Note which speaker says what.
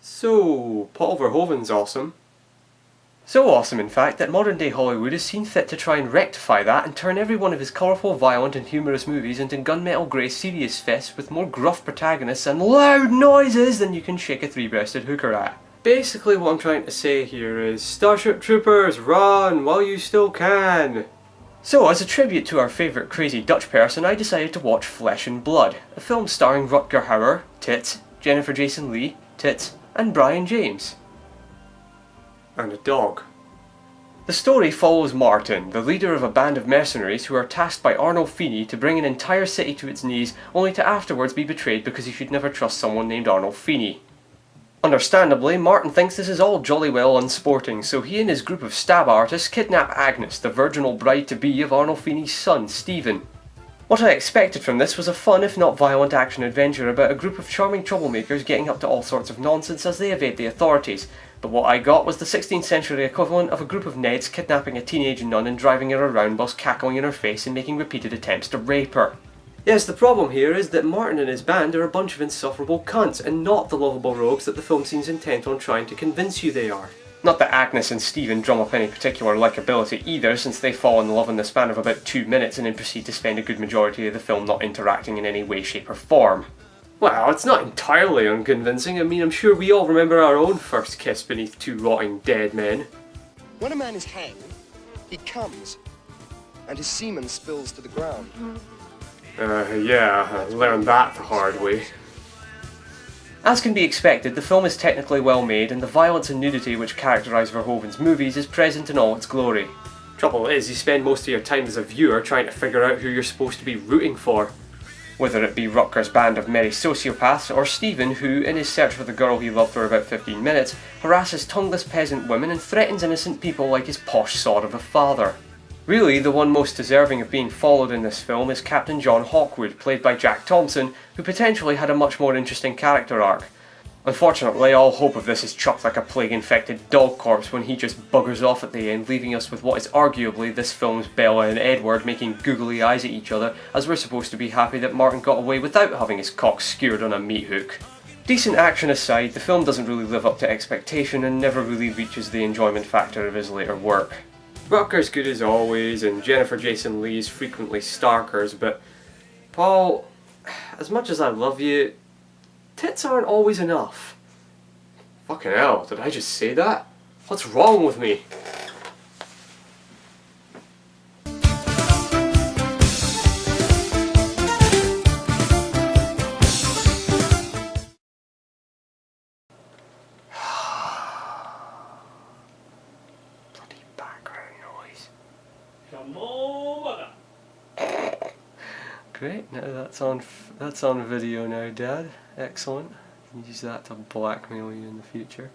Speaker 1: So, Paul Verhoeven's awesome. So awesome, in fact, that modern day Hollywood has seen fit to try and rectify that and turn every one of his colourful, violent and humorous movies into gunmetal grey serious fests with more gruff protagonists and loud noises than you can shake a three-breasted hooker at. Basically what I'm trying to say here is, Starship Troopers, run while you still can! So, as a tribute to our favourite crazy Dutch person, I decided to watch Flesh and Blood, a film starring Rutger Hauer, tits, Jennifer Jason Leigh, tits, and Brian James. And a dog. The story follows Martin, the leader of a band of mercenaries who are tasked by Arnolfini to bring an entire city to its knees, only to afterwards be betrayed because he should never trust someone named Arnolfini. Understandably, Martin thinks this is all jolly well unsporting, so he and his group of stab artists kidnap Agnes, the virginal bride-to-be of Arnolfini's son, Stephen. What I expected from this was a fun, if not violent, action-adventure about a group of charming troublemakers getting up to all sorts of nonsense as they evade the authorities, but what I got was the 16th century equivalent of a group of Neds kidnapping a teenage nun and driving her around whilst cackling in her face and making repeated attempts to rape her. Yes, the problem here is that Martin and his band are a bunch of insufferable cunts, and not the lovable rogues that the film seems intent on trying to convince you they are. Not that Agnes and Stephen drum up any particular likability either, since they fall in love in the span of about 2 minutes and then proceed to spend a good majority of the film not interacting in any way, shape or form. Well, it's not entirely unconvincing. I mean, I'm sure we all remember our own first kiss beneath 2 rotting dead men.
Speaker 2: When a man is hanged, he comes, and his semen spills to the ground.
Speaker 1: Yeah, I learned that the hard way. As can be expected, the film is technically well made, and the violence and nudity which characterise Verhoeven's movies is present in all its glory. Trouble is, you spend most of your time as a viewer trying to figure out who you're supposed to be rooting for. Whether it be Rutger's band of merry sociopaths, or Stephen who, in his search for the girl he loved for about 15 minutes, harasses tongueless peasant women and threatens innocent people like his posh sod of a father. Really, the one most deserving of being followed in this film is Captain John Hawkwood, played by Jack Thompson, who potentially had a much more interesting character arc. Unfortunately, all hope of this is chucked like a plague-infected dog corpse when he just buggers off at the end, leaving us with what is arguably this film's Bella and Edward making googly eyes at each other, as we're supposed to be happy that Martin got away without having his cock skewered on a meat hook. Decent action aside, the film doesn't really live up to expectation and never really reaches the enjoyment factor of his later work. Rutger's good as always, and Jennifer Jason Leigh is frequently starkers, but Paul, as much as I love you, tits aren't always enough. Fucking hell, did I just say that? What's wrong with me? Great, now that's on video now, Dad. Excellent. You can use that to blackmail you in the future.